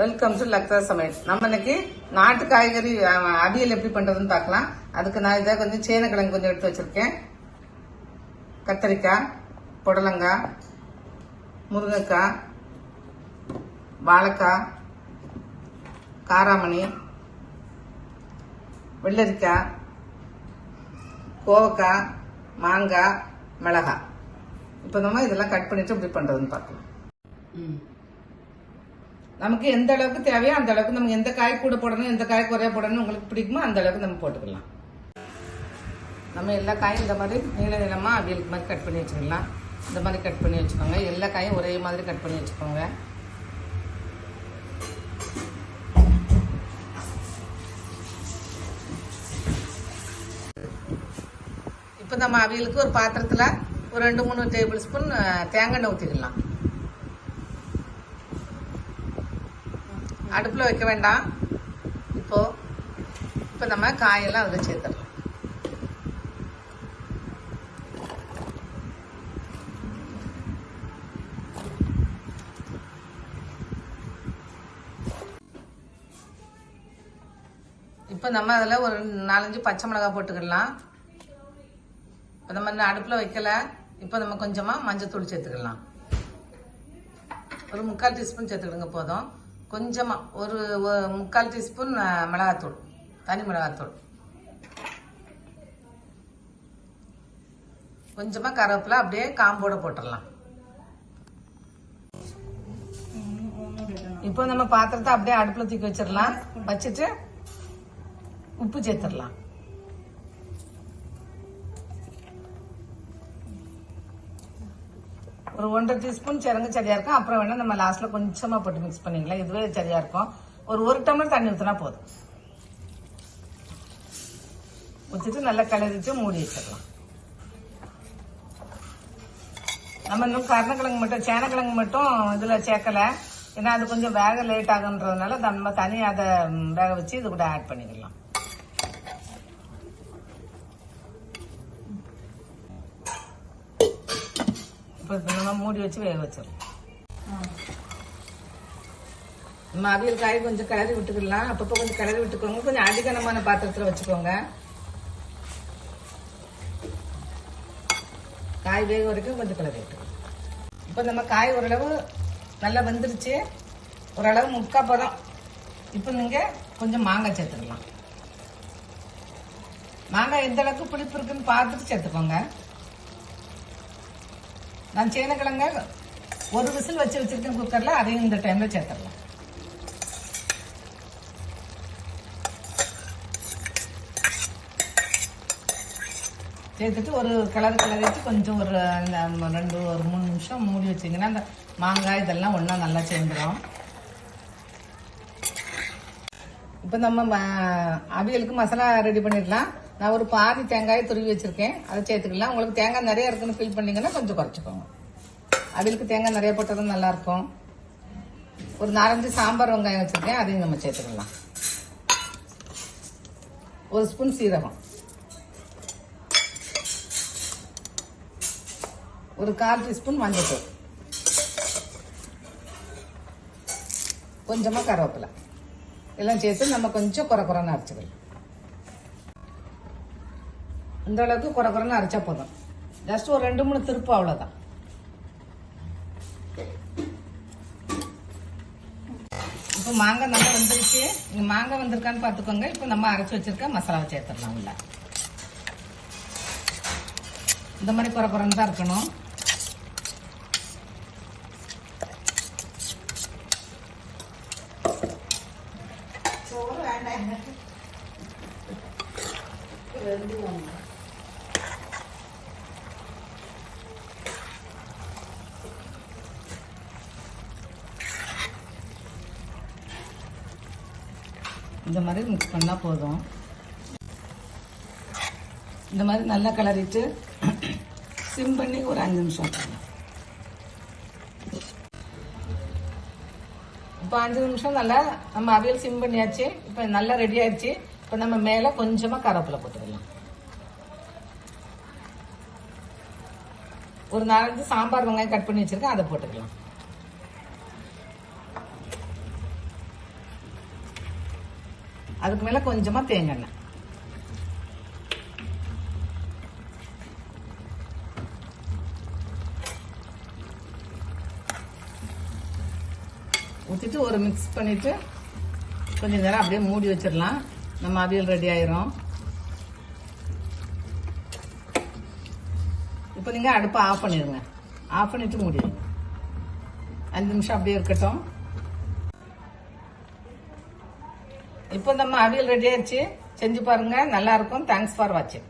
Welcome to லக்தா சமையல். நம்ம இன்னைக்கு நாட்டு காய்கறி அவியல் எப்படி பண்றதுன்னு பார்க்கலாம். அதுக்கு நான் இதை கொஞ்சம் சேனக்கிழங்கு கொஞ்சம் எடுத்து வச்சிருக்கேன். கத்திரிக்காய், புடலங்காய், முருங்கைக்காய், வாழைக்காய், காராமணி, வெள்ளரிக்காய், கோவக்காய், மாங்காய், மிளகாய். இப்போ நம்ம இதெல்லாம் கட் பண்ணிட்டு எப்படி பண்றதுன்னு பார்க்கலாம். நமக்கு எந்த அளவுக்கு தேவையோ அந்த அளவுக்கு நம்ம எந்த காய் கூட போடணும், எந்த காய் குறைய போடணும் உங்களுக்கு பிடிக்குமோ அந்த அளவுக்கு நம்ம போட்டுக்கலாம். நம்ம எல்லா காயும் இந்த மாதிரி நீள நீளமாக அவியலுக்கு மாதிரி கட் பண்ணி வச்சுக்கலாம். இந்த மாதிரி கட் பண்ணி வச்சுக்கோங்க. எல்லா காயும் ஒரே மாதிரி கட் பண்ணி வச்சுக்கோங்க. இப்போ நம்ம அவியலுக்கு ஒரு பாத்திரத்தில் ஒரு 2-3 டேபிள் ஸ்பூன் தேங்காய் எண்ணெய் ஊற்றிக்கலாம். அடுப்பில் வைக்க வேண்டாம். இப்போ நம்ம காயெல்லாம் அதில் சேர்த்துடலாம். இப்போ நம்ம அதில் ஒரு 4-5 பச்சை மிளகாய் போட்டுக்கலாம். இப்போ நம்ம இன்னும் அடுப்பில் வைக்கல. இப்போ நம்ம கொஞ்சமாக மஞ்சத்தூள் சேர்த்துக்கலாம். ஒரு 3/4 டீஸ்பூன் சேர்த்துக்கிடுங்க போதும். கொஞ்சமாக ஒரு 3/4 டீஸ்பூன் மிளகாத்தூள், தனி மிளகாத்தூள், கொஞ்சமாக கருவேப்பிலை அப்படியே காம்போட போட்டுடலாம். இப்போ நம்ம பாத்திரத்தை அப்படியே அடுப்பில் தூக்கி வச்சிடலாம். வச்சுட்டு உப்பு சேர்த்துடலாம். ஒரு 1/2 டீஸ்பூன் சிறங்கு சரியா இருக்கும். அப்புறம் வேணா நம்ம லாஸ்ட்ல கொஞ்சமா போட்டு மிக்ஸ் பண்ணிக்கலாம். இதுவே சரியா இருக்கும். ஒரு டம்ளர் தண்ணி ஊற்றினா போதும். ஊற்றிட்டு நல்லா கிளறிட்டு மூடி வச்சிடலாம். நம்ம இன்னும் கருணக்கிழங்கு மட்டும் சேனக்கிழங்கு மட்டும் இதுல சேர்க்கல. ஏன்னா அது கொஞ்சம் வேக லேட் ஆகுன்றதுனால நம்ம தனியாக அதை வேக வச்சு இது கூட ஆட் பண்ணிக்கலாம். நம்ம மூடி வச்சு வேக வச்சிடலாம். நம்ம அவியல் காய் கொஞ்சம் கிளறி விட்டுக்கலாம். அப்பப்போ கொஞ்சம் கிளறி விட்டுக்கோங்க. கொஞ்சம் அதிகமான பாத்திரத்தில் வச்சுக்கோங்க. காய் வேக வரைக்கும் கொஞ்சம் கிளறி விட்டுக்கோங்க. இப்போ நம்ம காய் ஓரளவு நல்லா வெந்துருச்சு. ஓரளவு முக்கால் பதம். இப்போ நீங்க கொஞ்சம் மாங்காய் சேர்த்துக்கலாம். மாங்காய் எந்த அளவுக்கு புளிப்பு இருக்குன்னு பார்த்துட்டு சேர்த்துக்கோங்க. நான் சேனக்கிழங்க ஒரு விசில் வச்சு வச்சிருக்கேன் குக்கர்ல. அதையும் இந்த டைம்ல சேர்த்துடலாம். சேர்த்துட்டு ஒரு கிளறிட்டு கொஞ்சம் ஒரு 2-3 நிமிஷம் மூடி வச்சிங்கன்னா அந்த மாங்காய் இதெல்லாம் ஒன்றா நல்லா சேர்ந்துடும். இப்போ நம்ம அவியலுக்கு மசாலா ரெடி பண்ணிடலாம். நான் ஒரு பாதி தேங்காயை துருவி வச்சிருக்கேன். அதை சேர்த்துக்கலாம். உங்களுக்கு தேங்காய் நிறைய இருக்குன்னு ஃபீல் பண்ணீங்கன்னா கொஞ்சம் குறைச்சிக்கோங்க. அவியலுக்கு தேங்காய் நிறைய போட்டதும் நல்லா இருக்கும். ஒரு 4-5 சாம்பார் வெங்காயம் வச்சிருக்கேன். அதையும் நம்ம சேர்த்துக்கலாம். ஒரு ஸ்பூன் சீரகம், ஒரு 1/4 டீஸ்பூன் மஞ்சள்தூள், கொஞ்சமா கருவேப்பிலை எல்லாம் சேர்த்து நம்ம கொஞ்சம் குறைன்னு அரைச்சிக்கலாம். இந்த அளவுக்கு குறைன்னு அரைச்சா போதும். ஜஸ்ட் ஒரு 2-3 திருப்பு, அவ்வளவுதான். இப்போ மாங்காய் நல்லா வந்துருச்சு. நீங்க மாங்காய் வந்திருக்கான்னு பாத்துக்கோங்க. இப்போ நம்ம அரைச்சி வச்சிருக்க மசாலாவை சேர்த்துடலாம். உள்ள இந்த மாதிரி குறைன்னு தான் இருக்கணும். இந்த மாதிரி மிக்ஸ் பண்ணா போதும். இந்த மாதிரி நல்லா கிளறிட்டு சிம் பண்ணி ஒரு 5 நிமிஷம். இப்போ 5 நிமிஷம் நல்லா நம்ம அவியல் சிம் பண்ணியாச்சு. இப்போ நல்லா ரெடி ஆயிடுச்சு. இப்போ நம்ம மேல கொஞ்சமா கருவேப்பிலை போட்டுக்கலாம். ஒரு 4-5 சாம்பார் வெங்காயம் கட் பண்ணி வச்சிருக்கேன். அதை போட்டுக்கலாம். அதுக்கு மேல கொஞ்சமா தேங்காய் எண்ணெய் ஊற்றிட்டு ஒரு மிக்ஸ் பண்ணிட்டு கொஞ்ச நேரம் அப்படியே மூடி வச்சிடலாம். நம்ம அவியல் ரெடி ஆயிரும். இப்போ நீங்க அடுப்பை ஆஃப் பண்ணிடுங்க. ஆஃப் பண்ணிட்டு மூடிடுங்க. 5 நிமிஷம் அப்படியே இருக்கட்டும். இப்போ நம்ம அவியல் ரெடி ஆயிடுச்சு. செஞ்சு பாருங்க, நல்லா இருக்கும். தேங்க்ஸ் ஃபார் வாட்சிங்.